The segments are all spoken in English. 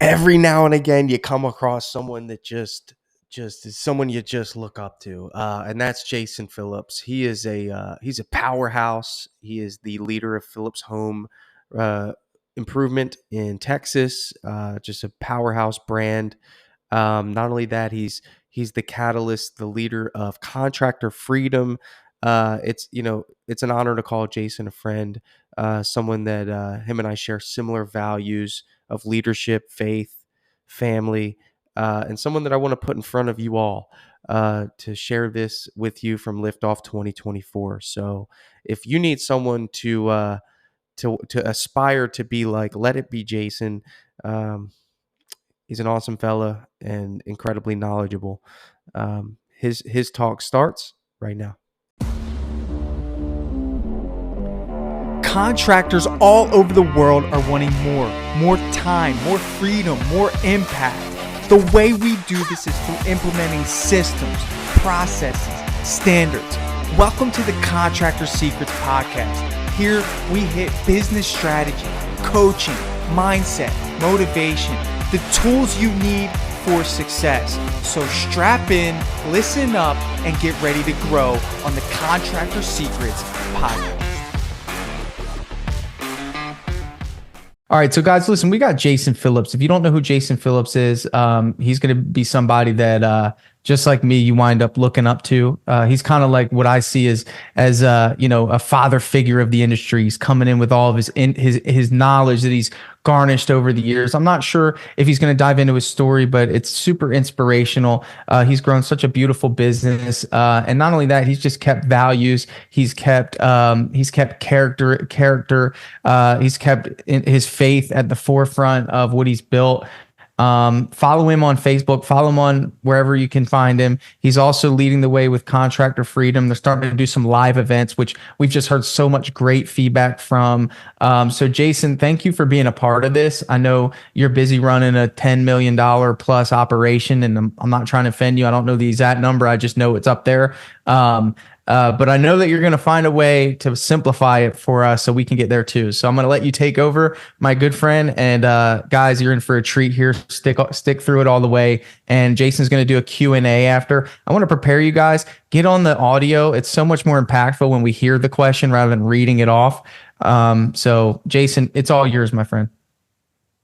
every now and again you come across someone that just is someone you just look up to, and that's Jason Phillips. He's a powerhouse. He is the leader of Phillips Home uh, Improvement in Texas. Just a powerhouse brand. Not only that, he's the catalyst, the leader of Contractor Freedom. It's an honor to call Jason a friend, someone that him and I share similar values of leadership, faith, family, and someone that I want to put in front of you all to share this with you from Liftoff 2024. So if you need someone to aspire to be like, let it be Jason. He's an awesome fella and incredibly knowledgeable. His talk starts right now. Contractors all over the world are wanting more time, more freedom, more impact. The way we do this is through implementing systems, processes, standards. Welcome to the Contractor Secrets Podcast. Here we hit business strategy, coaching, mindset, motivation, the tools you need for success. So strap in, listen up, and get ready to grow on the Contractor Secrets Podcast. All right, so guys, listen, we got Jason Phillips. If you don't know who Jason Phillips is, he's going to be somebody that, just like me, you wind up looking up to. He's kind of like what I see as a father figure of the industry. He's coming in with all of his knowledge that he's garnished over the years. I'm not sure if he's going to dive into his story, but it's super inspirational. He's grown such a beautiful business, and not only that, he's just kept values. He's kept character. He's kept his faith at the forefront of what he's built. Follow him on Facebook, follow him on wherever you can find him. He's also leading the way with Contractor Freedom. They're starting to do some live events, which we've just heard so much great feedback from. So Jason, thank you for being a part of this. I know you're busy running a $10 million plus operation, and I'm not trying to offend you. I don't know the exact number. I just know it's up there. But I know that you're going to find a way to simplify it for us so we can get there too. So I'm going to let you take over, my good friend. And guys, you're in for a treat here. Stick through it all the way. And Jason's going to do a Q&A after. I want to prepare you guys. Get on the audio. It's so much more impactful when we hear the question rather than reading it off. So Jason, it's all yours, my friend.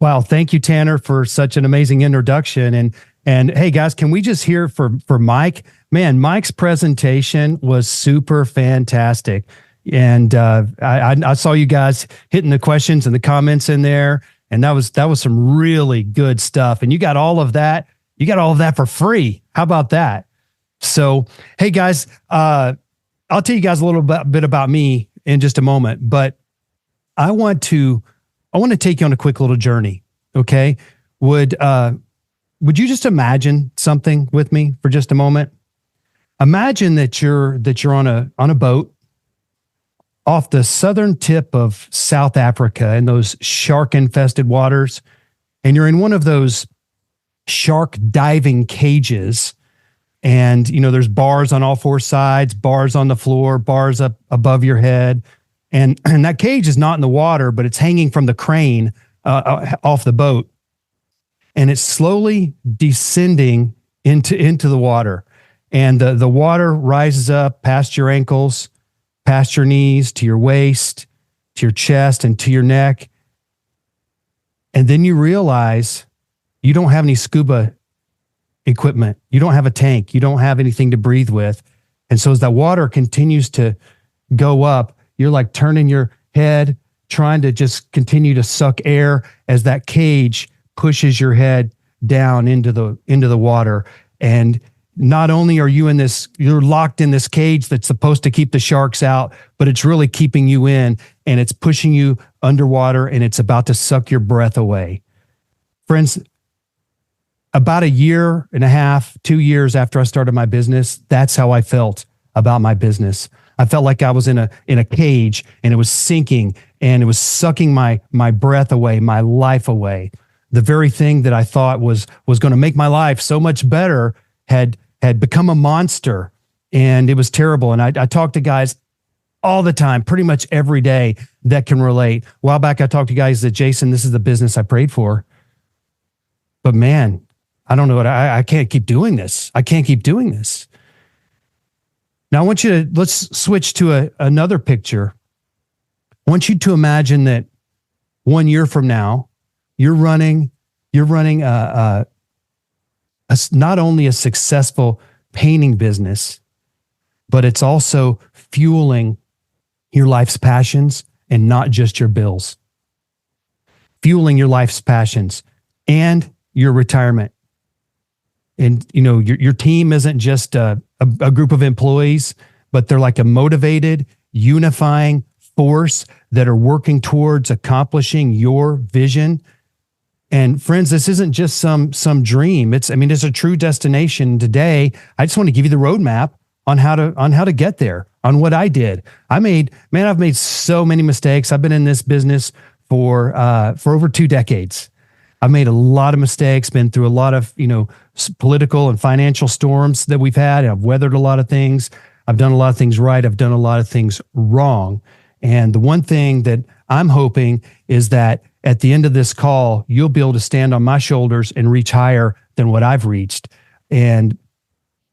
Wow. Thank you, Tanner, for such an amazing introduction. And hey, guys, can we just hear for Mike? Man, Mike's presentation was super fantastic. And I saw you guys hitting the questions and the comments in there. And that was some really good stuff. And you got all of that. You got all of that for free. How about that? So, hey, guys, I'll tell you guys a little bit about me in just a moment. But I want to take you on a quick little journey. Okay. Would you just imagine something with me for just a moment? Imagine that you're on a boat off the southern tip of South Africa in those shark-infested waters, and you're in one of those shark diving cages, and there's bars on all four sides, bars on the floor, bars up above your head, and that cage is not in the water, but it's hanging from the crane off the boat. And it's slowly descending into the water. And the water rises up past your ankles, past your knees, to your waist, to your chest, and to your neck. And then you realize you don't have any scuba equipment. You don't have a tank. You don't have anything to breathe with. And so as that water continues to go up, you're like turning your head, trying to just continue to suck air as that cage pushes your head down into the water. And not only are you're locked in this cage that's supposed to keep the sharks out, but it's really keeping you in, and it's pushing you underwater, and it's about to suck your breath away. Friends, about a year and a half, 2 years after I started my business, that's how I felt about my business. I felt like I was in a cage, and it was sinking, and it was sucking my breath away, my life away. The very thing that I thought was going to make my life so much better had become a monster, and it was terrible. And I talk to guys all the time, pretty much every day, that can relate. A while back, I talked to guys that, Jason, this is the business I prayed for. but man, I don't know what I can't keep doing this. I can't keep doing this. Now I want you to, let's switch to another picture. I want you to imagine that 1 year from now, you're running not only a successful painting business, but it's also fueling your life's passions and not just your bills. Fueling your life's passions and your retirement. And, you know, your team isn't just a group of employees, but they're like a motivated, unifying force that are working towards accomplishing your vision. And friends, this isn't just some dream. It's a true destination. Today, I just want to give you the roadmap on how to get there, on what I did. I've made so many mistakes. I've been in this business for over 2 decades. I've made a lot of mistakes, been through a lot of, political and financial storms that we've had. I've weathered a lot of things. I've done a lot of things right. I've done a lot of things wrong. And the one thing that I'm hoping is that at the end of this call, you'll be able to stand on my shoulders and reach higher than what I've reached. And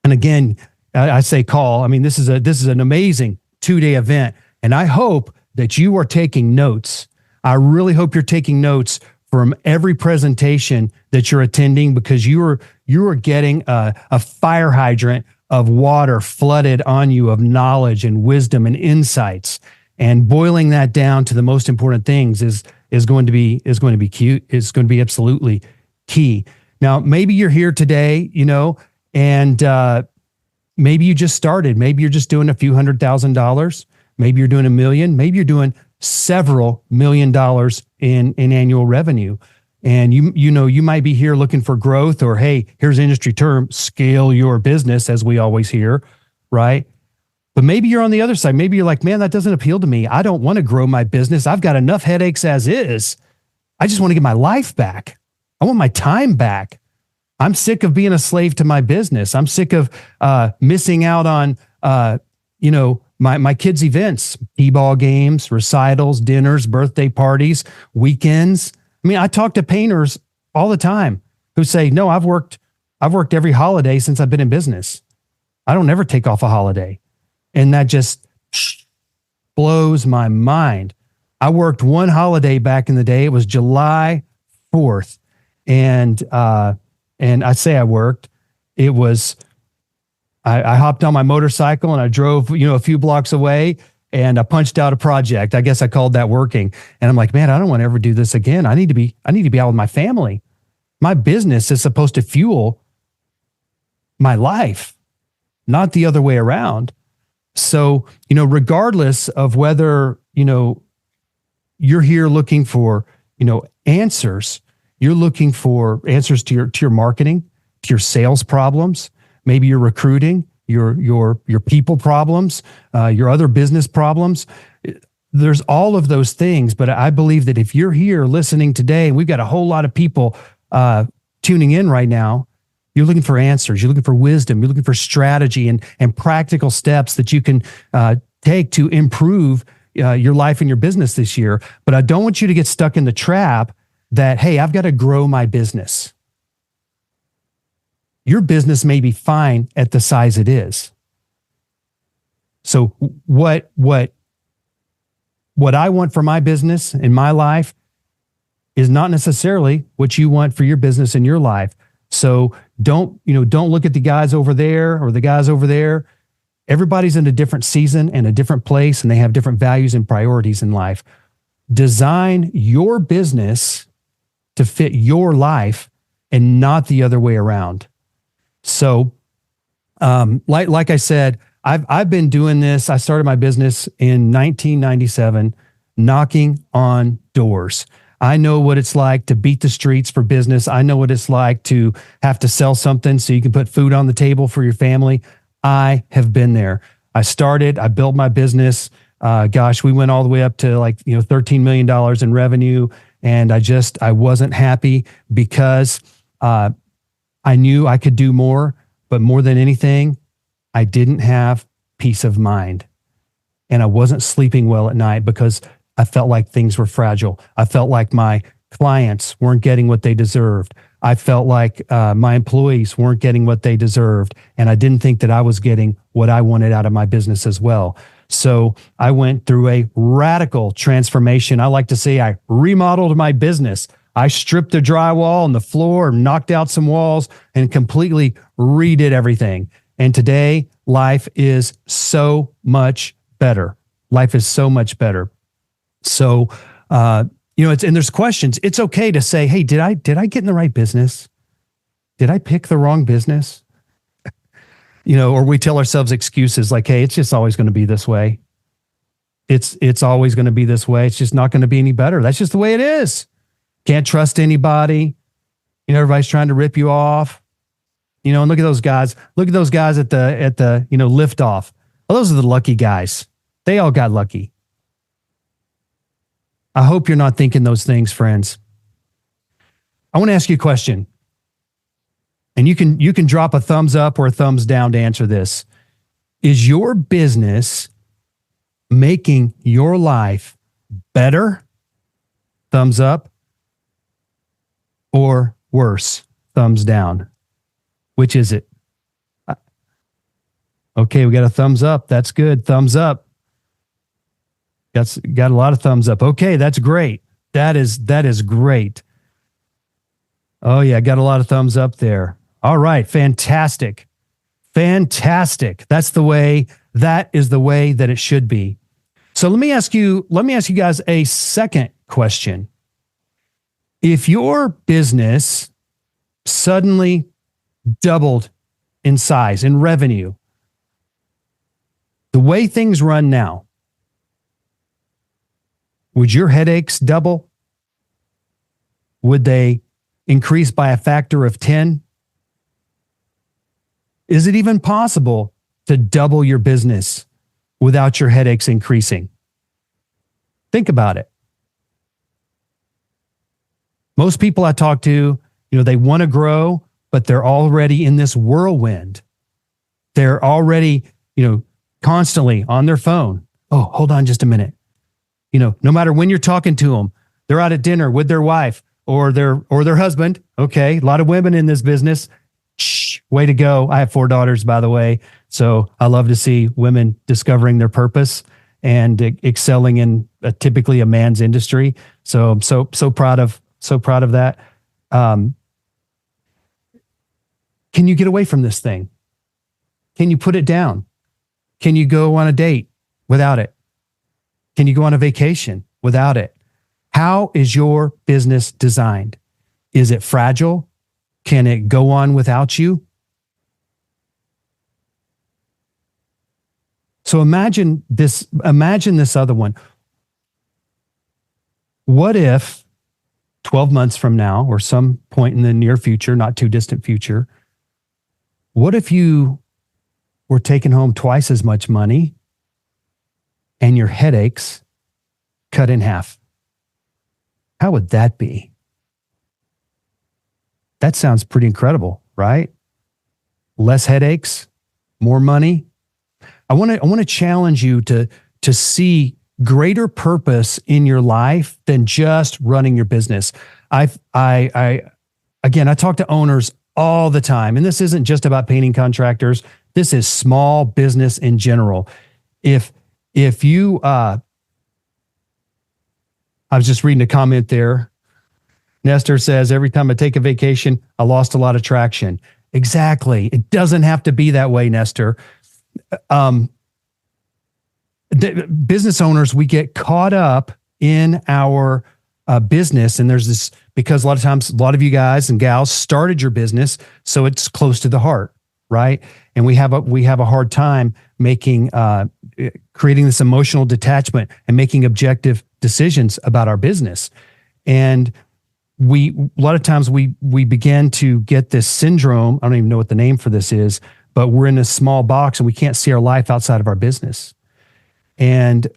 again, I say call. I mean, this is an amazing 2-day event. And I hope that you are taking notes. I really hope you're taking notes from every presentation that you're attending, because you are getting a fire hydrant of water flooded on you of knowledge and wisdom and insights. And boiling that down to the most important things is going to be cute. It's going to be absolutely key. Now, maybe you're here today, and maybe you just started. Maybe you're just doing a few $100,000. Maybe you're doing $1 million. Maybe you're doing several $1 million in annual revenue. And you might be here looking for growth, or, hey, here's an industry term, scale your business, as we always hear, right? But maybe you're on the other side. Maybe you're like, man, that doesn't appeal to me. I don't want to grow my business. I've got enough headaches as is. I just want to get my life back. I want my time back. I'm sick of being a slave to my business. I'm sick of missing out on, my kids' events, t-ball games, recitals, dinners, birthday parties, weekends. I mean, I talk to painters all the time who say, no, I've worked every holiday since I've been in business. I don't ever take off a holiday. And that just blows my mind. I worked one holiday back in the day. It was July 4th. And I say I worked, it was, I hopped on my motorcycle and I drove, a few blocks away, and I punched out a project. I guess I called that working. And I'm like, man, I don't want to ever do this again. I need to be out with my family. My business is supposed to fuel my life, not the other way around. So, regardless of whether, you're here looking for, answers, you're looking for answers to your marketing, to your sales problems, maybe your recruiting, your people problems, your other business problems. There's all of those things. But I believe that if you're here listening today, and we've got a whole lot of people tuning in right now, you're looking for answers, you're looking for wisdom, you're looking for strategy and practical steps that you can take to improve your life and your business this year. But I don't want you to get stuck in the trap that, hey, I've got to grow my business. Your business may be fine at the size it is. So what I want for my business in my life is not necessarily what you want for your business in your life. So don't look at the guys over there or the guys over there. Everybody's in a different season and a different place, and they have different values and priorities in life. Design your business to fit your life and not the other way around. So, like I said, I've been doing this. I started my business in 1997, knocking on doors. I know what it's like to beat the streets for business. I know what it's like to have to sell something so you can put food on the table for your family. I have been there. I built my business. We went all the way up to $13 million in revenue. And I wasn't happy because I knew I could do more, but more than anything, I didn't have peace of mind. And I wasn't sleeping well at night because I felt like things were fragile. I felt like my clients weren't getting what they deserved. I felt like my employees weren't getting what they deserved. And I didn't think that I was getting what I wanted out of my business as well. So I went through a radical transformation. I like to say I remodeled my business. I stripped the drywall and the floor, knocked out some walls, and completely redid everything. And today, life is so much better. Life is so much better. So, and there's questions. It's okay to say, hey, did I get in the right business? Did I pick the wrong business? Or we tell ourselves excuses like, hey, it's just always going to be this way. It's always going to be this way. It's just not going to be any better. That's just the way it is. Can't trust anybody. Everybody's trying to rip you off. And look at those guys. Look at those guys at the lift off. Well, those are the lucky guys. They all got lucky. I hope you're not thinking those things, friends. I want to ask you a question. And you can drop a thumbs up or a thumbs down to answer this. Is your business making your life better? Thumbs up. Or worse? Thumbs down. Which is it? Okay, we got a thumbs up. That's good. Thumbs up. Got a lot of thumbs up. Okay, that's great. That is great. Oh yeah, got a lot of thumbs up there. All right, fantastic. Fantastic. That is the way that it should be. So let me ask you guys a second question. If your business suddenly doubled in size, in revenue, the way things run now, would your headaches double? Would they increase by a factor of 10? Is it even possible to double your business without your headaches increasing? Think about it. Most people I talk to, they want to grow, but they're already in this whirlwind. They're already, constantly on their phone. Oh, hold on just a minute. No matter when you're talking to them, they're out at dinner with their wife or their husband. Okay. A lot of women in this business. Shh, way to go. I have 4 daughters, by the way. So I love to see women discovering their purpose and excelling in typically a man's industry. So I'm so proud of that. Can you get away from this thing? Can you put it down? Can you go on a date without it? Can you go on a vacation without it? How is your business designed? Is it fragile? Can it go on without you? So imagine this other one. What if 12 months from now, or some point in the near future, not too distant future, what if you were taking home twice as much money and your headaches cut in half? How would that be? That sounds pretty incredible, right? Less headaches, more money. I want to challenge you to see greater purpose in your life than just running your business. I talk to owners all the time, and this isn't just about painting contractors. This is small business in general. If you, I was just reading a comment there. Nestor says, every time I take a vacation, I lost a lot of traction. Exactly. It doesn't have to be that way, Nestor. The business owners, we get caught up in our business. And there's this, because a lot of times, a lot of you guys and gals started your business, so it's close to the heart, right? And we have a hard time creating this emotional detachment and making objective decisions about our business. And a lot of times we begin to get this syndrome. I don't even know what the name for this is, but we're in a small box and we can't see our life outside of our business. And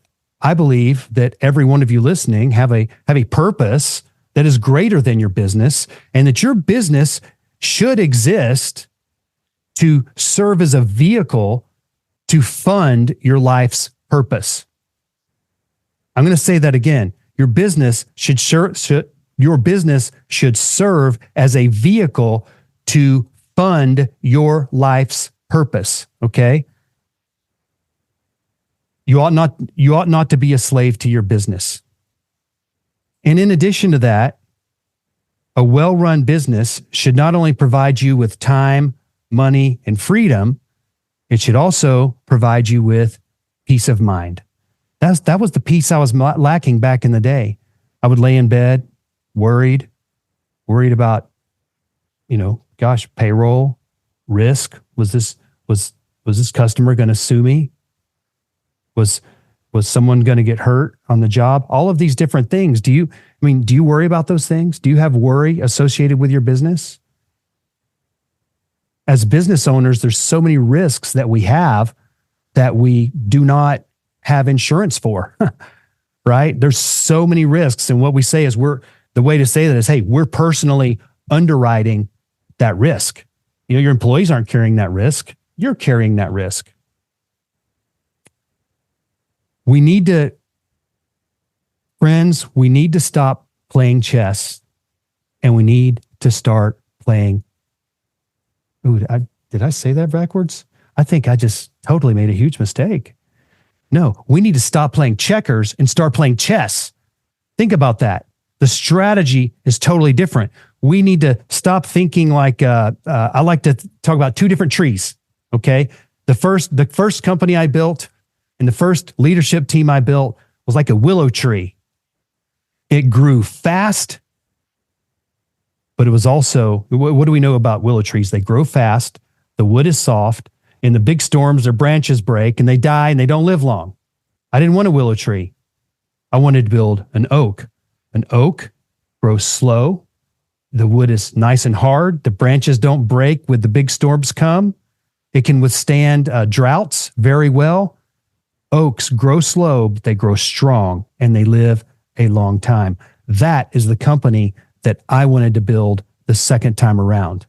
I believe that every one of you listening have a purpose that is greater than your business, and that your business should exist to serve as a vehicle to fund your life's purpose. I'm going to say that again. Your business should your business should serve as a vehicle to fund your life's purpose. Okay. You ought not to be a slave to your business. And in addition to that, a well-run business should not only provide you with time, money, and freedom, it should also provide you with peace of mind. That was the peace I was lacking back in the day. I would lay in bed, worried about, payroll, risk. Was this customer going to sue me? Was someone going to get hurt on the job? All of these different things. Do you worry about those things? Do you have worry associated with your business? As business owners, there's so many risks that we have that we do not have insurance for, right? There's so many risks. And what we say is the way to say that is, hey, we're personally underwriting that risk. Your employees aren't carrying that risk. You're carrying that risk. We need to stop playing chess, and we need to start playing. Ooh, did I say that backwards? I think I just totally made a huge mistake. No, we need to stop playing checkers and start playing chess. Think about that. The strategy is totally different. We need to stop thinking like, I like to talk about two different trees. Okay. The first company I built and the first leadership team I built was like a willow tree. It grew fast, but it was also, what do we know about willow trees? They grow fast. The wood is soft. In the big storms, their branches break and they die and they don't live long. I didn't want a willow tree. I wanted to build an oak. An oak grows slow. The wood is nice and hard. The branches don't break when the big storms come. It can withstand droughts very well. Oaks grow slow, but they grow strong and they live a long time. That is the company that I wanted to build the second time around.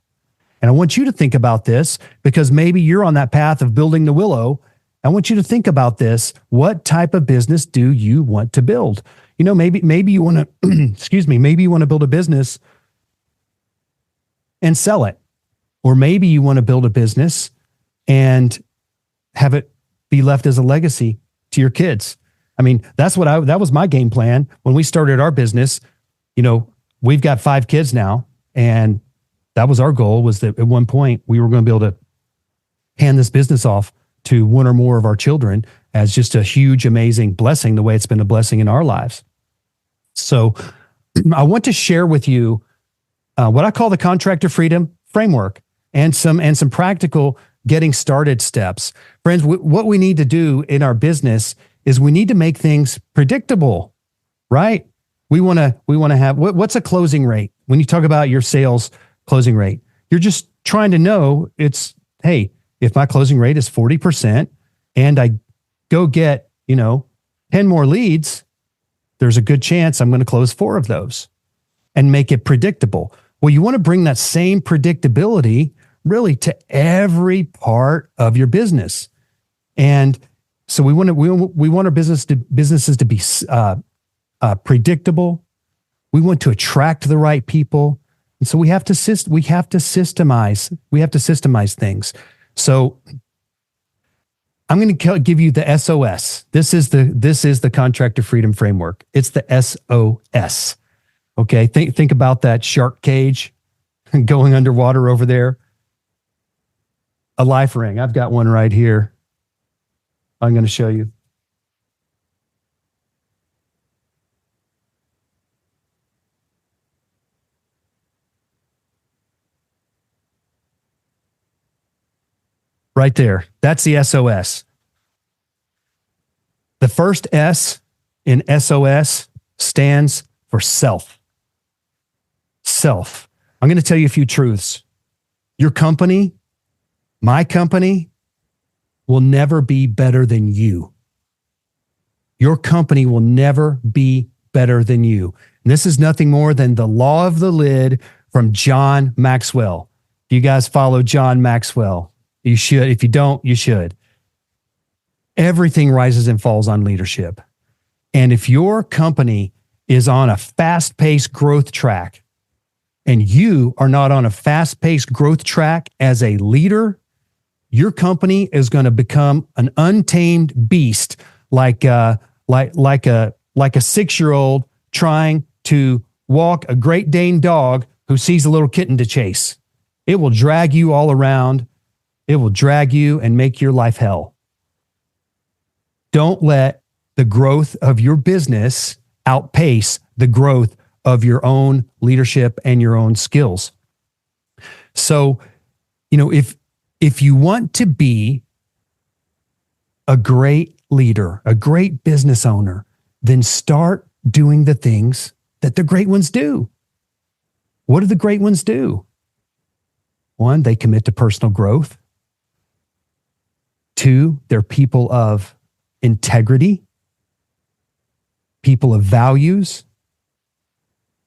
And I want you to think about this because maybe you're on that path of building the willow. I want you to think about this. What type of business do you want to build? Maybe you want to, maybe you want to build a business and sell it. Or maybe you want to build a business and have it be left as a legacy to your kids. That was my game plan when we started our business. We've got 5 kids now, and that was our goal, was that at one point we were going to be able to hand this business off to one or more of our children as just a huge, amazing blessing, the way it's been a blessing in our lives. So I want to share with you what I call the contractor freedom framework and some practical getting started steps. Friends, what we need to do in our business is we need to make things predictable, right? We want to have, what's a closing rate? When you talk about your sales closing rate, you're just trying to know hey, if my closing rate is 40% and I go get, 10 more leads, there's a good chance I'm going to close 4 of those and make it predictable. Well, you want to bring that same predictability really to every part of your business. And so we want our businesses to be predictable. We want to attract the right people. And so we have to systemize things. So I'm going to give you the SOS. This is the Contractor Freedom Framework. It's the SOS. Okay. Think about that shark cage going underwater over there. A life ring. I've got one right here. I'm going to show you. Right there. That's the SOS. The first S in SOS stands for self. Self. I'm going to tell you a few truths. Your company, my company, will never be better than you. Your company will never be better than you. And this is nothing more than the law of the lid from John Maxwell. Do you guys follow John Maxwell? You should. If you don't, you should. Everything rises and falls on leadership. And if your company is on a fast-paced growth track, and you are not on a fast-paced growth track as a leader, your company is going to become an untamed beast, like a 6-year-old trying to walk a Great Dane dog who sees a little kitten to chase. It will drag you all around. It will drag you and make your life hell. Don't let the growth of your business outpace the growth of your own leadership and your own skills. So, if you want to be a great leader, a great business owner, then start doing the things that the great ones do. What do the great ones do? 1, they commit to personal growth. 2, they're people of integrity, people of values.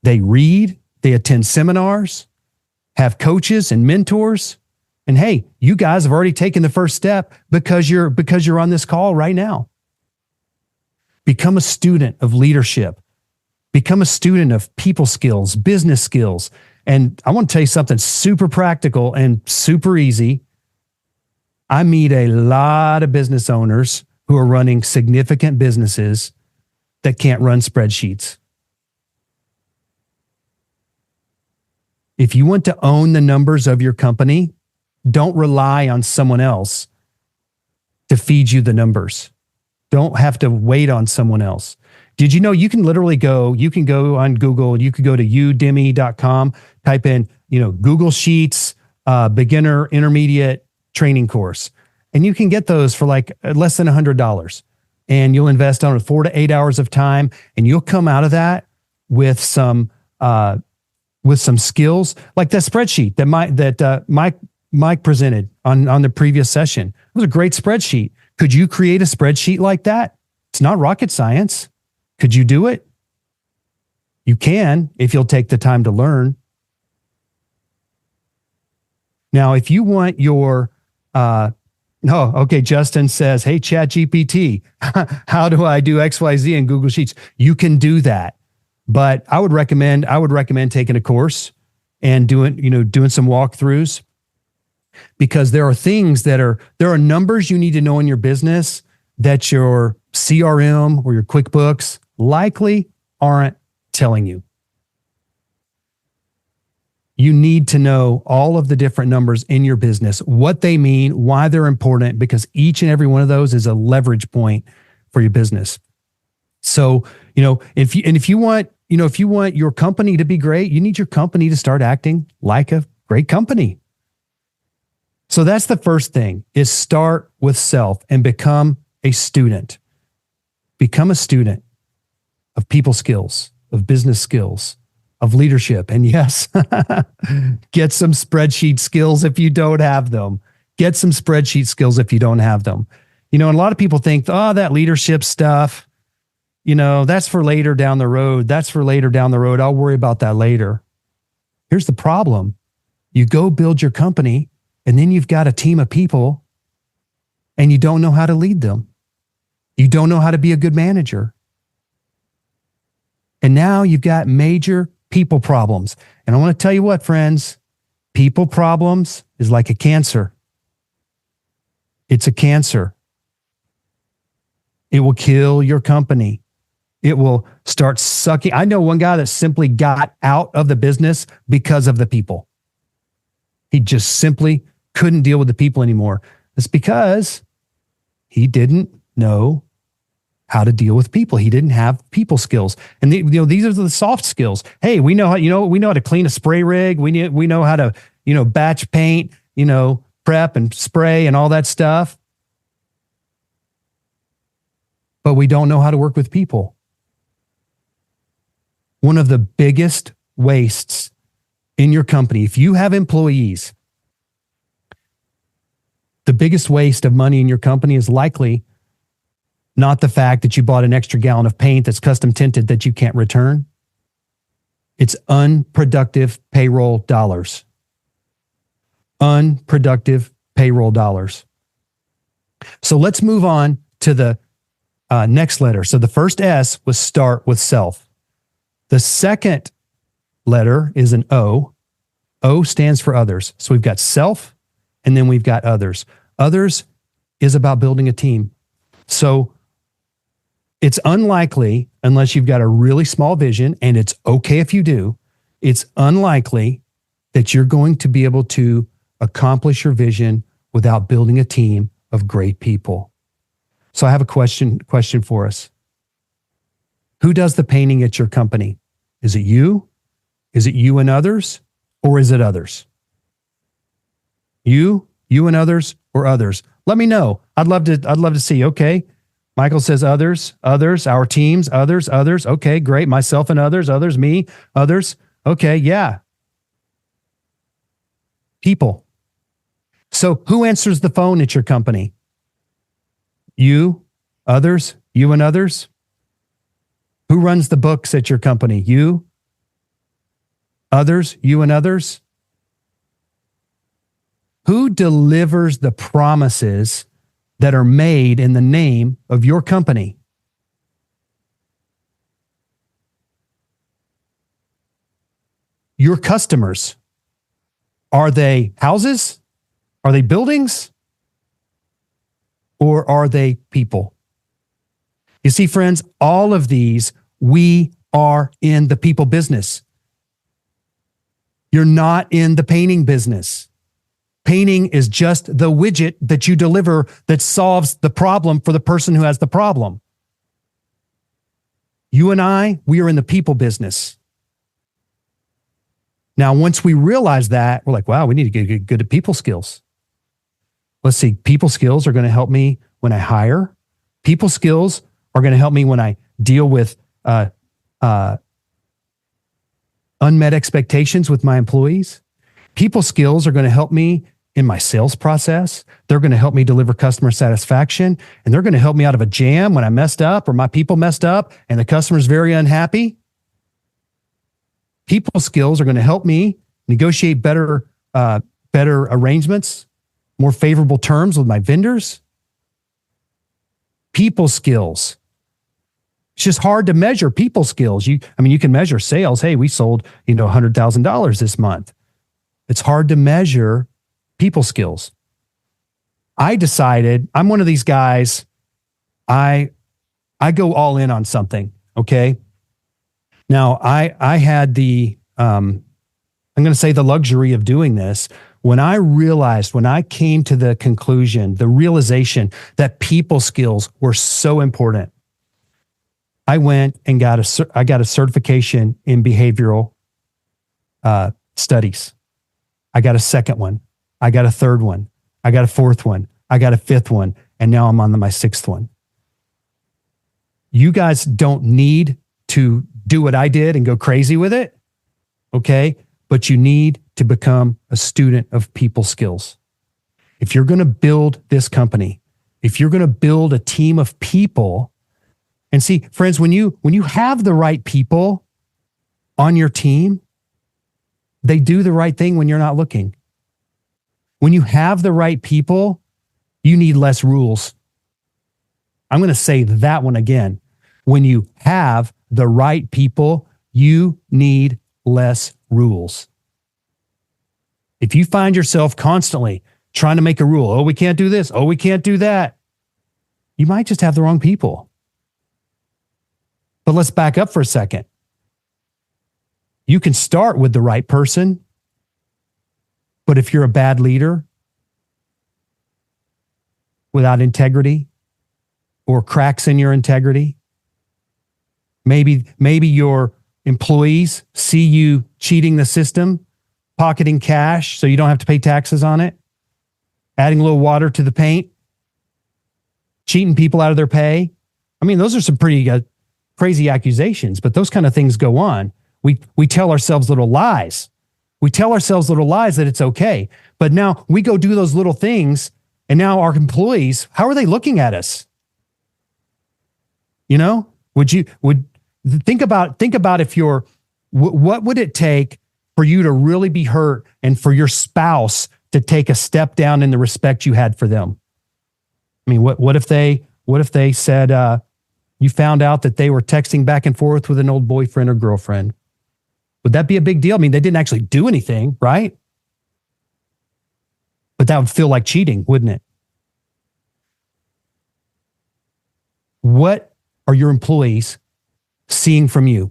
They read, they attend seminars, have coaches and mentors. And hey, you guys have already taken the first step because you're on this call right now. Become a student of leadership. Become a student of people skills, business skills. And I want to tell you something super practical and super easy. I meet a lot of business owners who are running significant businesses that can't run spreadsheets. If you want to own the numbers of your company, don't rely on someone else to feed you the numbers. Don't have to wait on someone else. Did you know you can literally go on Google, you could go to udemy.com, type in, Google Sheets, beginner, intermediate training course. And you can get those for like less than $100. And you'll invest on 4 to 8 hours of time, and you'll come out of that with some skills, like that spreadsheet that Mike presented on the previous session. It was a great spreadsheet. Could you create a spreadsheet like that? It's not rocket science. Could you do it? You can, if you'll take the time to learn. Now, if you want your, Justin says, hey, ChatGPT, how do I do XYZ in Google Sheets? You can do that. But I would recommend taking a course and doing some walkthroughs, because there are numbers you need to know in your business that your CRM or your QuickBooks likely aren't telling you. You need to know all of the different numbers in your business, what they mean, why they're important, because each and every one of those is a leverage point for your business. So, if you want your company to be great, you need your company to start acting like a great company. So that's the first thing, is start with self and become a student. Become a student of people skills, of business skills, of leadership. And yes, get some spreadsheet skills if you don't have them. Get some spreadsheet skills if you don't have them. And a lot of people think, that leadership stuff, that's for later down the road. That's for later down the road. I'll worry about that later. Here's the problem. You go build your company, and then you've got a team of people, and you don't know how to lead them. You don't know how to be a good manager. And now you've got major people problems. And I want to tell you what, friends, people problems is like a cancer. It's a cancer. It will kill your company. It will start sucking. I know one guy that simply got out of the business because of the people. He just simply couldn't deal with the people anymore. It's because he didn't know how to deal with people. He didn't have people skills. And these are the soft skills. Hey, we know how to clean a spray rig. We know how to, batch paint, prep and spray and all that stuff. But we don't know how to work with people. One of the biggest wastes in your company, if you have employees, the biggest waste of money in your company is likely not the fact that you bought an extra gallon of paint that's custom tinted that you can't return. It's unproductive payroll dollars. Unproductive payroll dollars. So let's move on to the next letter. So the first S was start with self. The second letter is an O. O stands for others. So we've got self, and then we've got others. Others is about building a team. So it's unlikely, unless you've got a really small vision, and it's okay if you do, it's unlikely that you're going to be able to accomplish your vision without building a team of great people. So I have a question for us. Who does the painting at your company? Is it you? Is it you and others? Or is it others? You and others, or others? Let me know. I'd love to see. Okay. Michael says others, our teams, others. Okay, great. Myself and others, me, others. Okay, yeah. People. So who answers the phone at your company? You, others, you and others? Who runs the books at your company? You, others, you and others? Who delivers the promises that are made in the name of your company? Your customers. Are they houses? Are they buildings? Or are they people? You see, friends, all of these, we are in the people business. You're not in the painting business. Painting is just the widget that you deliver that solves the problem for the person who has the problem. You and I, we are in the people business. Now, once we realize that, we're like, wow, we need to get good at people skills. Let's see, people skills are going to help me when I hire. People skills are going to help me when I deal with unmet expectations with my employees. People skills are going to help me in my sales process. They're going to help me deliver customer satisfaction, and they're going to help me out of a jam when I messed up or my people messed up and the customer's very unhappy. People skills are going to help me negotiate better arrangements, more favorable terms with my vendors. People skills. It's just hard to measure people skills. You can measure sales. Hey, we sold, $100,000 this month. It's hard to measure people skills. I decided I'm one of these guys. I go all in on something. Okay. Now I had the, I'm going to say the luxury of doing this. When I came to the conclusion, the realization that people skills were so important, I went and got a certification in behavioral studies. I got a second one. I got a third one. I got a fourth one. I got a fifth one. And now I'm on my sixth one. You guys don't need to do what I did and go crazy with it. Okay. But you need to become a student of people skills. If you're going to build this company, if you're going to build a team of people, and see, friends, when you have the right people on your team, they do the right thing when you're not looking. When you have the right people, you need less rules. I'm going to say that one again. When you have the right people, you need less rules. If you find yourself constantly trying to make a rule, oh, we can't do this, oh, we can't do that, you might just have the wrong people. But let's back up for a second. You can start with the right person, but if you're a bad leader without integrity or cracks in your integrity, maybe your employees see you cheating the system, pocketing cash so you don't have to pay taxes on it, adding a little water to the paint, cheating people out of their pay. I mean, those are some pretty crazy accusations, but those kind of things go on. We tell ourselves little lies. We tell ourselves little lies that it's okay. But now we go do those little things, and now our employees, how are they looking at us? Would think about if what would it take for you to really be hurt and for your spouse to take a step down in the respect you had for them? I mean, what if they said, you found out that they were texting back and forth with an old boyfriend or girlfriend? Would that be a big deal? I mean, they didn't actually do anything, right? But that would feel like cheating, wouldn't it? What are your employees seeing from you?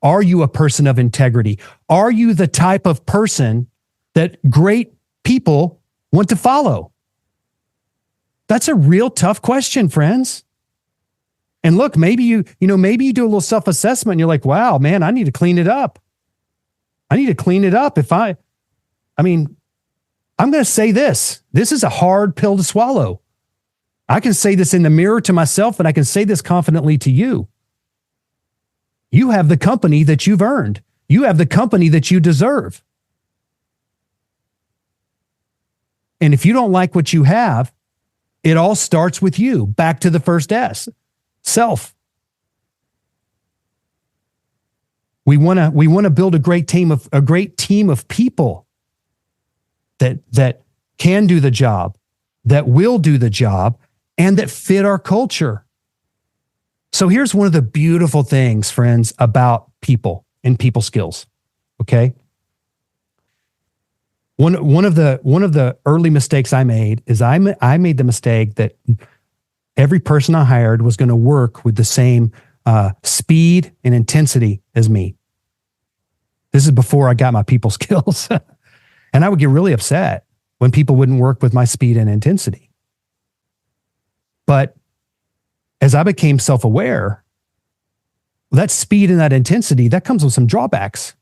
Are you a person of integrity? Are you the type of person that great people want to follow? That's a real tough question, friends. And look, maybe you do a little self-assessment and you're like, wow, man, I need to clean it up. I need to clean it up. I'm going to say this. This is a hard pill to swallow. I can say this in the mirror to myself, and I can say this confidently to you. You have the company that you've earned. You have the company that you deserve. And if you don't like what you have, it all starts with you. Back to the first S, self. We want to build a great team of people that can do the job, that will do the job, and that fit our culture. So here's one of the beautiful things, friends, about people and people skills. Okay. One of the early mistakes I made is I made the mistake that every person I hired was going to work with the same speed and intensity as me. This is before I got my people skills. And I would get really upset when people wouldn't work with my speed and intensity. But as I became self-aware, that speed and that intensity, that comes with some drawbacks.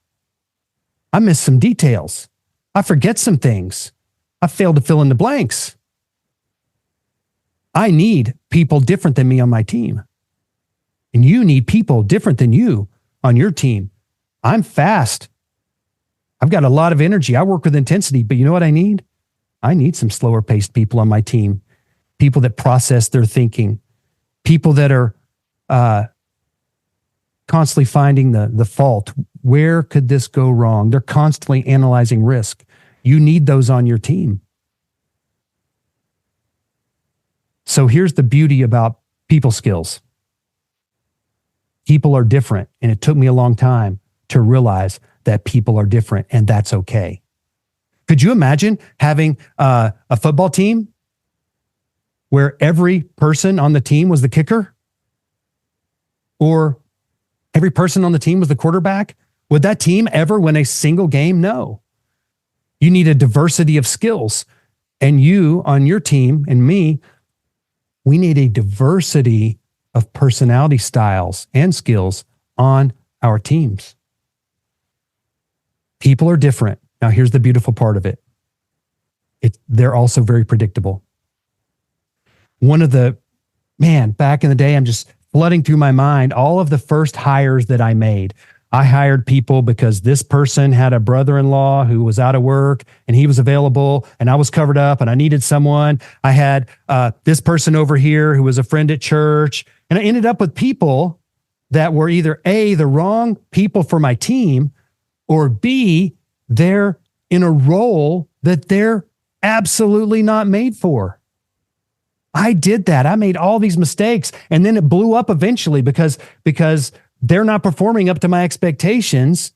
I miss some details. I forget some things. I fail to fill in the blanks. I need people different than me on my team. And you need people different than you on your team. I'm fast. I've got a lot of energy. I work with intensity, but you know what I need? I need some slower paced people on my team. People that process their thinking. People that are constantly finding the fault. Where could this go wrong? They're constantly analyzing risk. You need those on your team. So here's the beauty about people skills. People are different, and it took me a long time to realize that people are different, and that's okay. Could you imagine having a football team where every person on the team was the kicker? Or every person on the team was the quarterback? Would that team ever win a single game? No. You need a diversity of skills. And you on your team and me, we need a diversity of personality styles and skills on our teams. People are different. Now, here's the beautiful part of it. They're also very predictable. Back in the day, I'm just flooding through my mind all of the first hires that I made. I hired people because this person had a brother-in-law who was out of work and he was available and I was covered up and I needed someone. I had this person over here who was a friend at church, and I ended up with people that were either A, the wrong people for my team, or B, they're in a role that they're absolutely not made for. I did that. I made all these mistakes, and then it blew up eventually because they're not performing up to my expectations.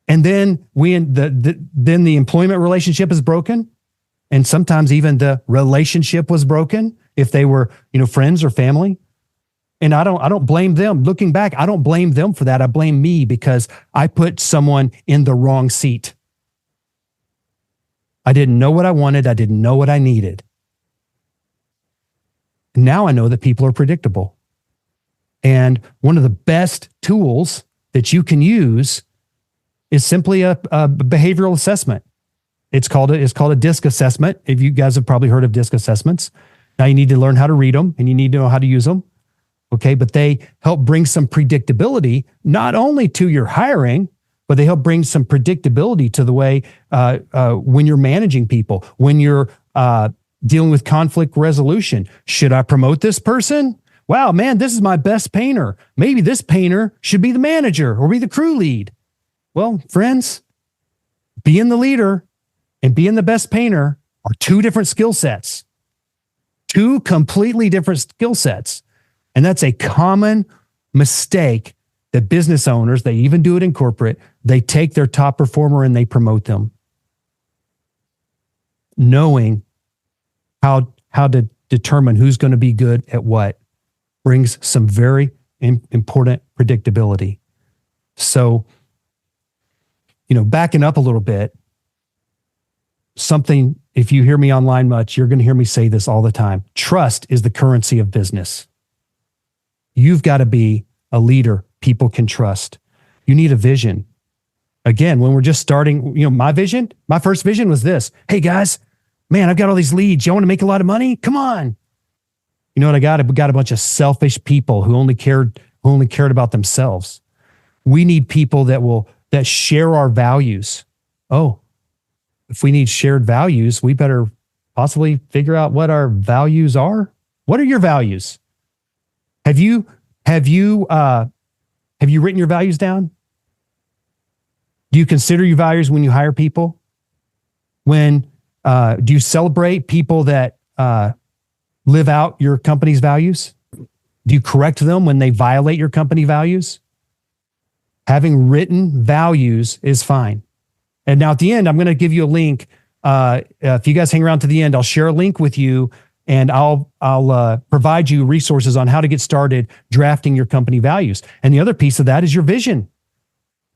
And then then the employment relationship is broken. And sometimes even the relationship was broken if they were, friends or family. And I don't blame them. Looking back, I don't blame them for that. I blame me because I put someone in the wrong seat. I didn't know what I wanted. I didn't know what I needed. Now I know that people are predictable. And one of the best tools that you can use is simply a behavioral assessment. It's called a DISC assessment. If you guys have probably heard of DISC assessments. Now you need to learn how to read them and you need to know how to use them. Okay, but they help bring some predictability, not only to your hiring, but they help bring some predictability to the way when you're managing people, when you're dealing with conflict resolution. Should I promote this person? Wow, man, this is my best painter. Maybe this painter should be the manager or be the crew lead. Well, friends, being the leader and being the best painter are two different skill sets. Two completely different skill sets. And that's a common mistake that business owners, they even do it in corporate, they take their top performer and they promote them. Knowing how to determine who's going to be good at what brings some very important predictability. So, backing up a little bit, something, if you hear me online much, you're going to hear me say this all the time. Trust is the currency of business. You've got to be a leader people can trust. You need a vision. Again, when we're just starting, my first vision was this. Hey guys, man, I've got all these leads. You want to make a lot of money? Come on. You know what I got? I got a bunch of selfish people who only cared about themselves. We need people that share our values. Oh, if we need shared values, we better possibly figure out what our values are. What are your values? Have you written your values down? Do you consider your values when you hire people? Do you celebrate people that live out your company's values? Do you correct them when they violate your company values? Having written values is fine. And now at the end, I'm going to give you a link. If you guys hang around to the end, I'll share a link with you, and I'll provide you resources on how to get started drafting your company values. And the other piece of that is your vision.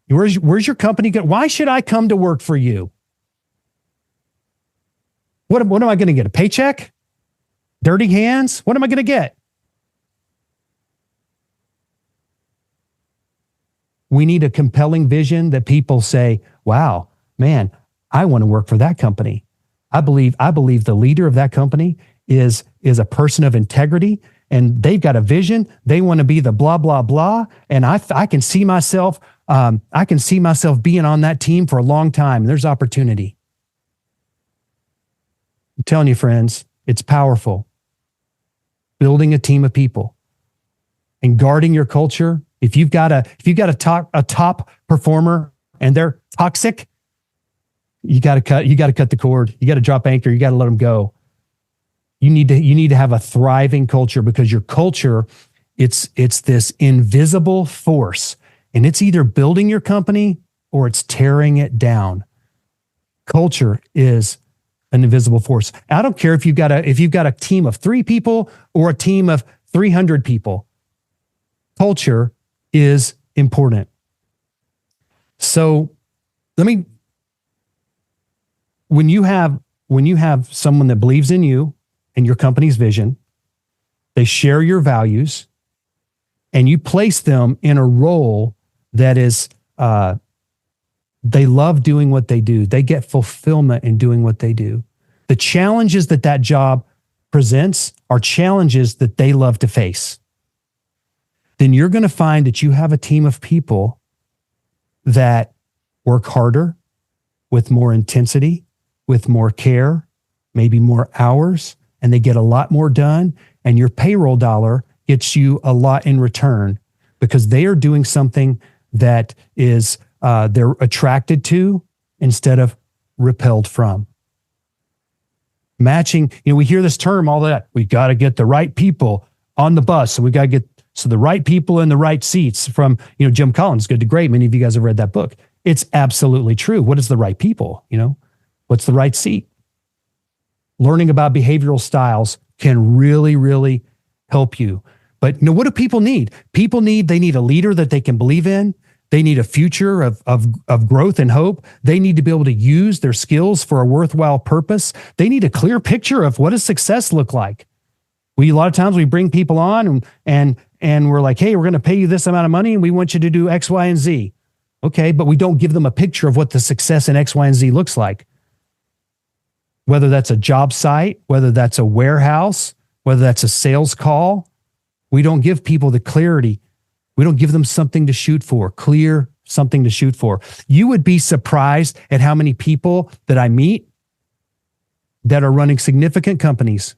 Where's your company going? Why should I come to work for you? What am I going to get? A paycheck? Dirty hands? What am I going to get? We need a compelling vision that people say, wow, man, I want to work for that company. I believe the leader of that company is a person of integrity, and they've got a vision. They want to be the blah, blah, blah. And I can see myself being on that team for a long time. There's opportunity. I'm telling you, friends, it's powerful. Building a team of people and guarding your culture. If you've got a top performer and they're toxic, you got to cut the cord. You got to drop anchor. You got to let them go. You need to have a thriving culture, because your culture, it's this invisible force, and it's either building your company or it's tearing it down. Culture is an invisible force. I don't care if you've got a team of 3 people or a team of 300 people. Culture is important. So when you have someone that believes in you and your company's vision, they share your values, and you place them in a role that is, they love doing what they do. They get fulfillment in doing what they do. The challenges that job presents are challenges that they love to face. Then you're going to find that you have a team of people that work harder, with more intensity, with more care, maybe more hours, and they get a lot more done. And your payroll dollar gets you a lot in return, because they are doing something that is they're attracted to instead of repelled from. Matching, we hear this term all that. We got to get the right people on the bus. So we got to get the right people in the right seats, from, Jim Collins, Good to Great. Many of you guys have read that book. It's absolutely true. What is the right people? What's the right seat? Learning about behavioral styles can really, really help you. But what do people need? They need a leader that they can believe in. They need a future of growth and hope. They need to be able to use their skills for a worthwhile purpose. They need a clear picture of what does success look like. A lot of times we bring people on and we're like, hey, we're going to pay you this amount of money and we want you to do X, Y, and Z. Okay, but we don't give them a picture of what the success in X, Y, and Z looks like. Whether that's a job site, whether that's a warehouse, whether that's a sales call, we don't give people the clarity. We don't give them something to shoot for, clear something to shoot for. You would be surprised at how many people that I meet that are running significant companies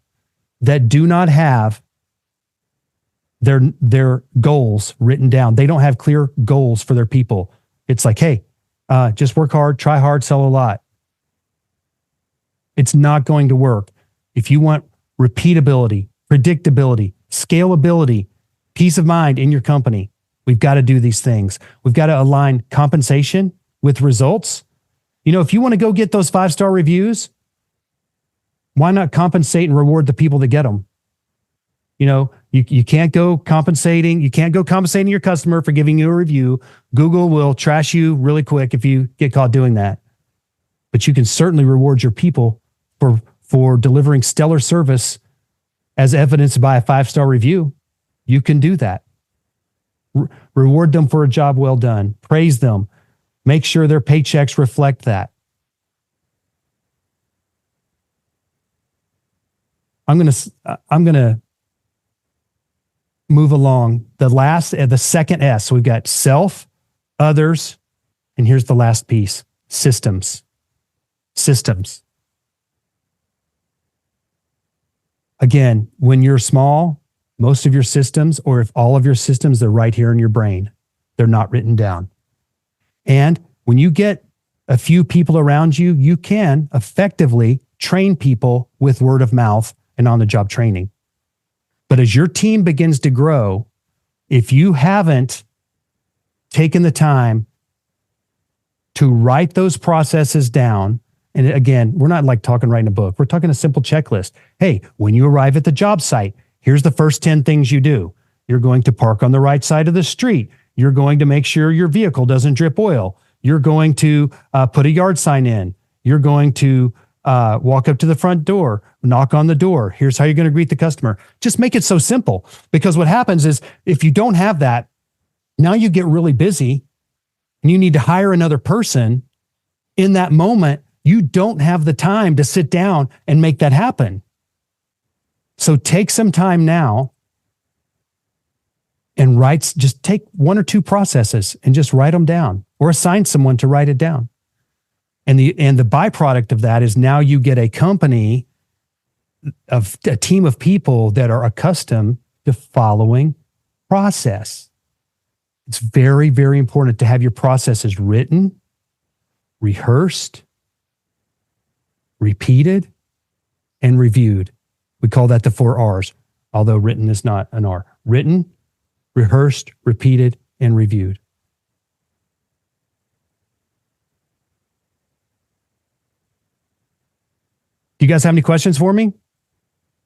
that do not have their goals written down. They don't have clear goals for their people. It's like, hey, just work hard, try hard, sell a lot. It's not going to work. If you want repeatability, predictability, scalability, peace of mind in your company. We've got to do these things. We've got to align compensation with results. You know, if you want to go get those 5-star reviews, why not compensate and reward the people that get them? You know, you can't go compensating. You can't go compensating your customer for giving you a review. Google will trash you really quick if you get caught doing that. But you can certainly reward your people for delivering stellar service as evidenced by a 5-star review. You can do that. Reward them for a job well done. Praise them. Make sure their paychecks reflect that. I'm gonna move along. The second S. So we've got self, others, and here's the last piece: systems. Systems. Again, when you're small, most of your systems, or if all of your systems, they're right here in your brain. They're not written down. And when you get a few people around you, you can effectively train people with word of mouth and on-the-job training. But as your team begins to grow, if you haven't taken the time to write those processes down, and again, we're not like talking writing a book. We're talking a simple checklist. Hey, when you arrive at the job site, here's the first 10 things you do. You're going to park on the right side of the street. You're going to make sure your vehicle doesn't drip oil. You're going to put a yard sign in. You're going to walk up to the front door, knock on the door. Here's how you're going to greet the customer. Just make it so simple, because what happens is if you don't have that, now you get really busy and you need to hire another person. In that moment, you don't have the time to sit down and make that happen. So take some time now and just take 1 or 2 processes and just write them down, or assign someone to write it down. And the byproduct of that is now you get a company of a team of people that are accustomed to following process. It's very, very important to have your processes written, rehearsed, repeated, and reviewed. We call that the 4 R's, although written is not an R. Written, rehearsed, repeated, and reviewed. Do you guys have any questions for me?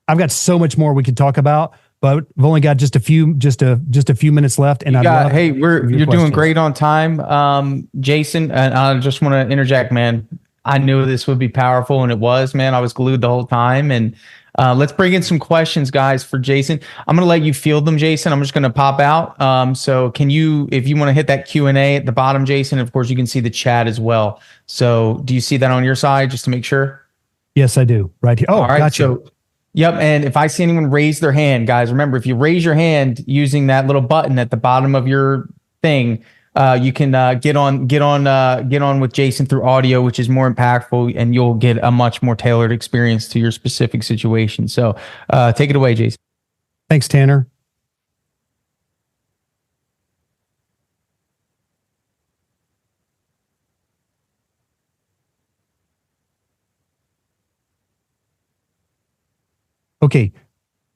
I've got so much more we could talk about, but we've only got just a few minutes left. And you're doing great on time, Jason. And I just want to interject, man. I knew this would be powerful, and it was, man. I was glued the whole time. And let's bring in some questions, guys, for Jason. I'm going to let you field them, Jason. I'm just going to pop out. So can you, if you want to hit that Q&A at the bottom, Jason, of course, you can see the chat as well. So do you see that on your side, just to make sure? Yes, I do. Right here. Oh, all right, gotcha. So, yep. And if I see anyone raise their hand, guys, remember, if you raise your hand using that little button at the bottom of your thing, you can get on with Jason through audio, which is more impactful, and you'll get a much more tailored experience to your specific situation. So take it away, Jason. Thanks, Tanner. Okay.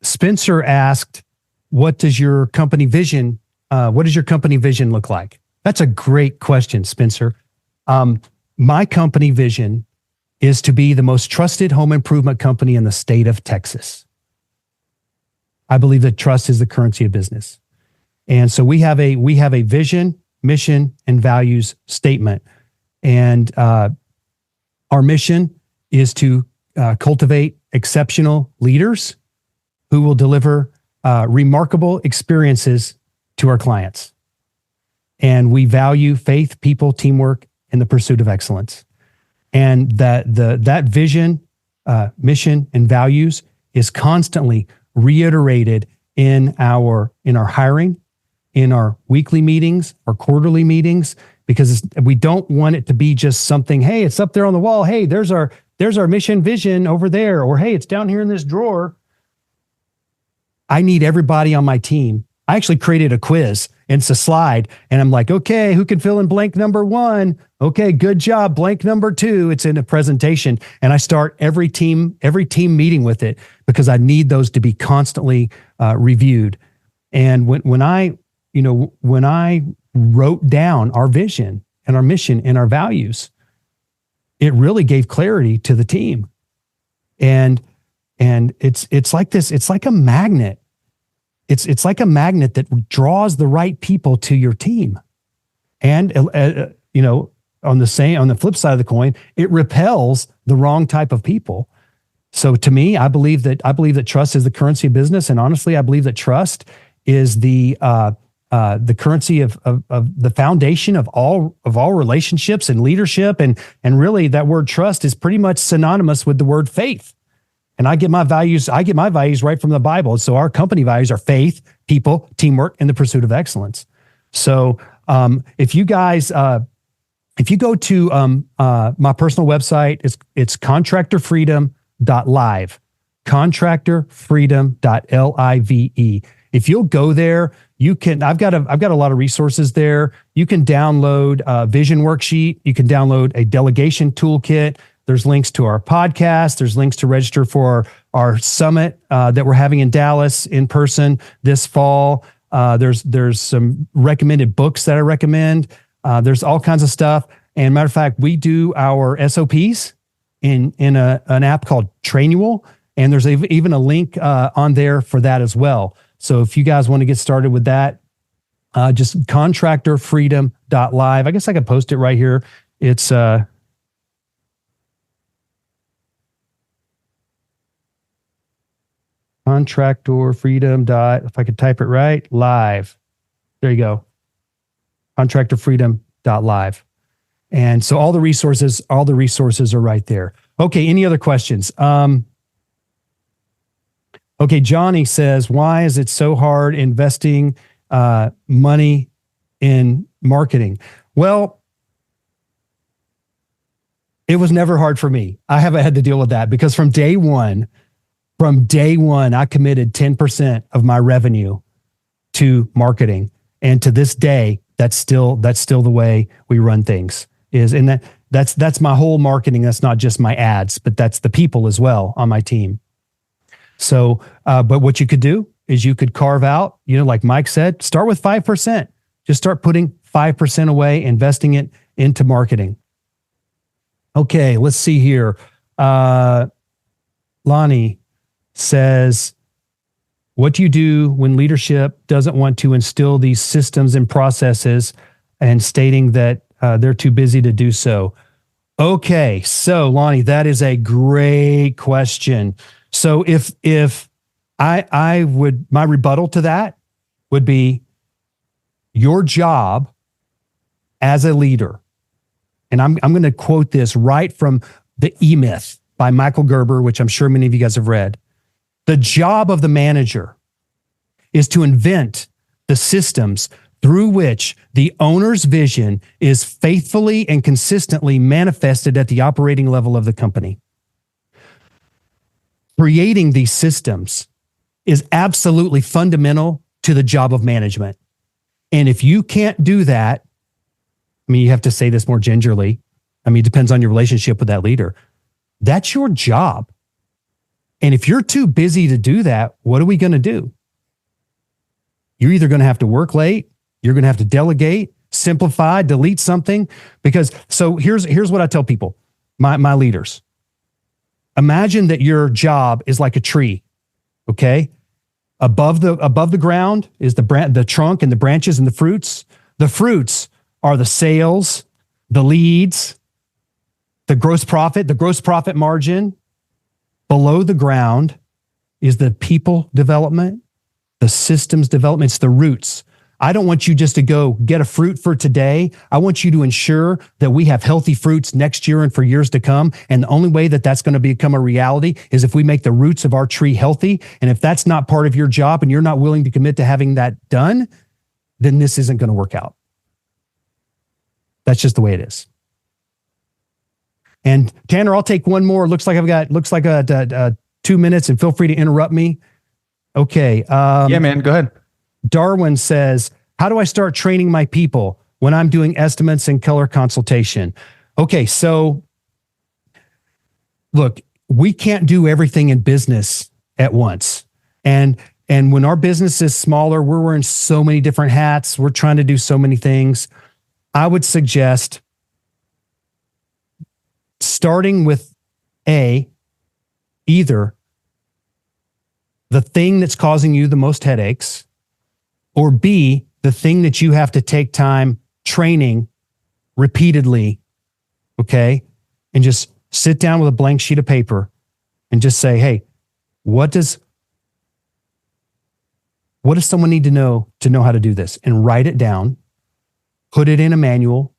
Spencer asked, what does your company vision look like? That's a great question, Spencer. My company vision is to be the most trusted home improvement company in the state of Texas. I believe that trust is the currency of business. And so we have a vision, mission, and values statement. And our mission is to cultivate exceptional leaders who will deliver remarkable experiences to our clients. And we value faith, people, teamwork, and the pursuit of excellence. And that vision, mission, and values is constantly reiterated in our hiring, in our weekly meetings, our quarterly meetings, because we don't want it to be just something, hey, it's up there on the wall. Hey, there's our mission vision over there. Or, hey, it's down here in this drawer. I need everybody on my team. I actually created a quiz, and it's a slide. And I'm like, okay, who can fill in blank number 1? Okay, good job. Blank number 2. It's in a presentation. And I start every team meeting with it because I need those to be constantly reviewed. And when I wrote down our vision and our mission and our values, it really gave clarity to the team. And it's like this, it's like a magnet. It's like a magnet that draws the right people to your team. And on the flip side of the coin, it repels the wrong type of people. So to me, I believe that trust is the currency of business. And honestly, I believe that trust is the currency of the foundation of all relationships and leadership. And really that word trust is pretty much synonymous with the word faith. And I get my values right from the Bible. So our company values are faith, people, teamwork, and the pursuit of excellence. So if you guys, if you go to my personal website, it's contractorfreedom.live, contractorfreedom.live. If you'll go there, I've got a lot of resources there. You can download a vision worksheet. You can download a delegation toolkit. There's links to our podcast. There's links to register for our summit that we're having in Dallas in person this fall. There's some recommended books that I recommend. There's all kinds of stuff. And matter of fact, we do our SOPs in an app called Trainual, and there's even a link on there for that as well. So if you guys want to get started with that, just contractorfreedom.live. I guess I could post it right here. It's contractorfreedom. If I could type it right, live. There you go. Contractorfreedom.live. And so all the resources are right there. Okay. Any other questions? Okay. Johnny says, why is it so hard investing money in marketing? Well, it was never hard for me. I haven't had to deal with that because from day one, I committed 10% of my revenue to marketing. And to this day, that's still the way we run things and that's my whole marketing. That's not just my ads, but that's the people as well on my team. So, but what you could do is you could carve out, like Mike said, start with 5%. Just start putting 5% away, investing it into marketing. Okay, let's see here. Lonnie says, what do you do when leadership doesn't want to instill these systems and processes and stating that they're too busy to do so? Okay, so Lonnie, that is a great question. So if I would, my rebuttal to that would be your job as a leader. And I'm going to quote this right from the E-Myth by Michael Gerber, which I'm sure many of you guys have read. The job of the manager is to invent the systems through which the owner's vision is faithfully and consistently manifested at the operating level of the company. Creating these systems is absolutely fundamental to the job of management. And if you can't do that, I mean, you have to say this more gingerly. I mean, it depends on your relationship with that leader. That's your job. And if you're too busy to do that, what are we going to do? You're either going to have to work late, you're going to have to delegate, simplify, delete something. So here's what I tell people, my leaders. Imagine that your job is like a tree, okay? Above the ground is the trunk and the branches and the fruits. The fruits are the sales, the leads, the gross profit margin. Below the ground is the people development, the systems development. It's the roots. I don't want you just to go get a fruit for today. I want you to ensure that we have healthy fruits next year and for years to come. And the only way that that's going to become a reality is if we make the roots of our tree healthy. And if that's not part of your job and you're not willing to commit to having that done, then this isn't going to work out. That's just the way it is. And Tanner, I'll take one more. Looks like 2 minutes, and feel free to interrupt me. Okay. Yeah, man, go ahead. Darwin says, How do I start training my people when I'm doing estimates and color consultation? Okay, so look, we can't do everything in business at once. And when our business is smaller, we're wearing so many different hats, we're trying to do so many things. I would suggest starting with either the thing that's causing you the most headaches, or B, the thing that you have to take time training repeatedly, okay? And just sit down with a blank sheet of paper and just say, hey, what does someone need to know how to do this? And write it down, put it in a manual.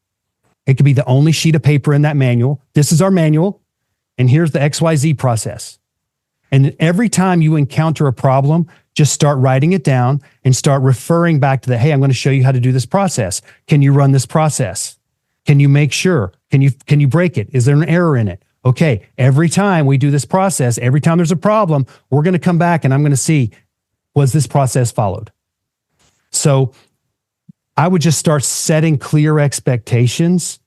It could be the only sheet of paper in that manual. This is our manual, and here's the XYZ process. And every time you encounter a problem, just start writing it down and start referring back to hey, I'm going to show you how to do this process. Can you run this process? Can you make sure? Can you break it? Is there an error in it? Okay, every time we do this process, every time there's a problem, we're going to come back and I'm going to see, was this process followed? So I would just start setting clear expectations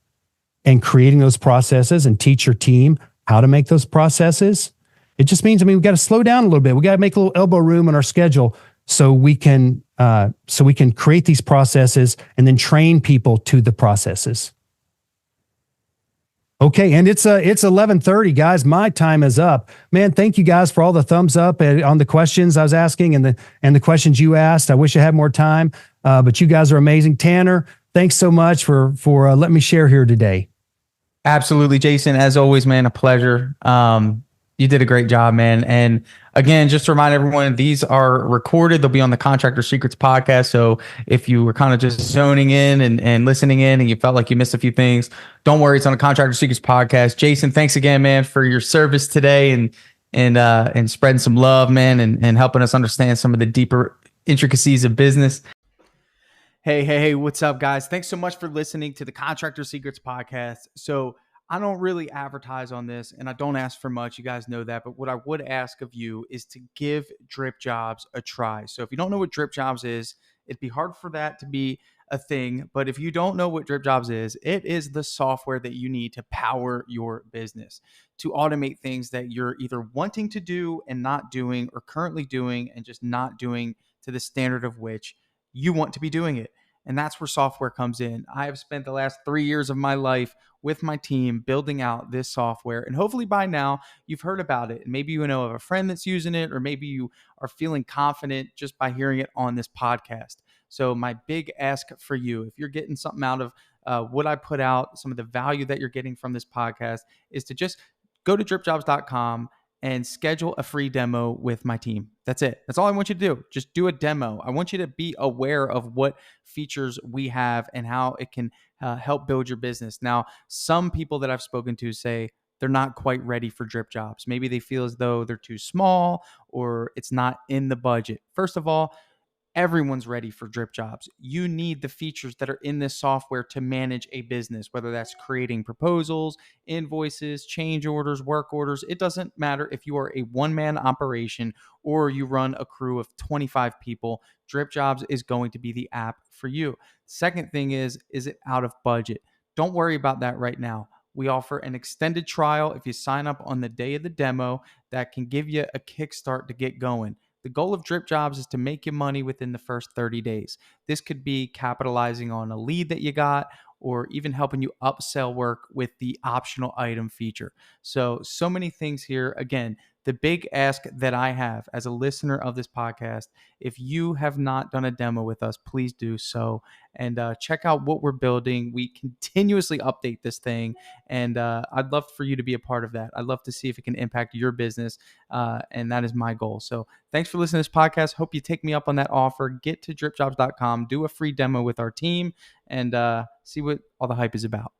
and creating those processes and teach your team how to make those processes. It just means, we've got to slow down a little bit. We got to make a little elbow room in our schedule so we can create these processes and then train people to the processes. Okay, and it's 11:30, guys. My time is up. Man, thank you guys for all the thumbs up on the questions I was asking and the questions you asked. I wish I had more time, but you guys are amazing. Tanner, thanks so much for letting me share here today. Absolutely, Jason. As always, man, a pleasure. You did a great job, man. And again, just to remind everyone, these are recorded. They'll be on the Contractor Secrets podcast. So if you were kind of just zoning in and listening in and you felt like you missed a few things, don't worry. It's on the Contractor Secrets podcast. Jason, thanks again, man, for your service today and spreading some love, man, and helping us understand some of the deeper intricacies of business. Hey, what's up, guys? Thanks so much for listening to the Contractor Secrets podcast. So I don't really advertise on this and I don't ask for much. You guys know that. But what I would ask of you is to give Dripjobs a try. So if you don't know what Dripjobs is, it'd be hard for that to be a thing. But if you don't know what Dripjobs is, it is the software that you need to power your business, to automate things that you're either wanting to do and not doing, or currently doing and just not doing to the standard of which you want to be doing it. And that's where software comes in. I have spent the last 3 years of my life with my team building out this software. And hopefully by now you've heard about it. And maybe you know of a friend that's using it, or maybe you are feeling confident just by hearing it on this podcast. So my big ask for you, if you're getting something out of what I put out, some of the value that you're getting from this podcast, is to just go to dripjobs.com and schedule a free demo with my team. That's it. That's all I want you to do. Just do a demo. I want you to be aware of what features we have and how it can help build your business. Now, some people that I've spoken to say they're not quite ready for Dripjobs. Maybe they feel as though they're too small or it's not in the budget. First of all, everyone's ready for Dripjobs. You need the features that are in this software to manage a business, whether that's creating proposals, invoices, change orders, work orders. It doesn't matter if you are a one-man operation or you run a crew of 25 people. Dripjobs is going to be the app for you. Second thing is it out of budget? Don't worry about that right now. We offer an extended trial if you sign up on the day of the demo that can give you a kickstart to get going. The goal of Dripjobs is to make you money within the first 30 days. This could be capitalizing on a lead that you got, or even helping you upsell work with the optional item feature. So many things here. Again, the big ask that I have as a listener of this podcast, if you have not done a demo with us, please do so and check out what we're building. We continuously update this thing, and I'd love for you to be a part of that. I'd love to see if it can impact your business, and that is my goal. So thanks for listening to this podcast. Hope you take me up on that offer. Get to dripjobs.com, do a free demo with our team, and see what all the hype is about.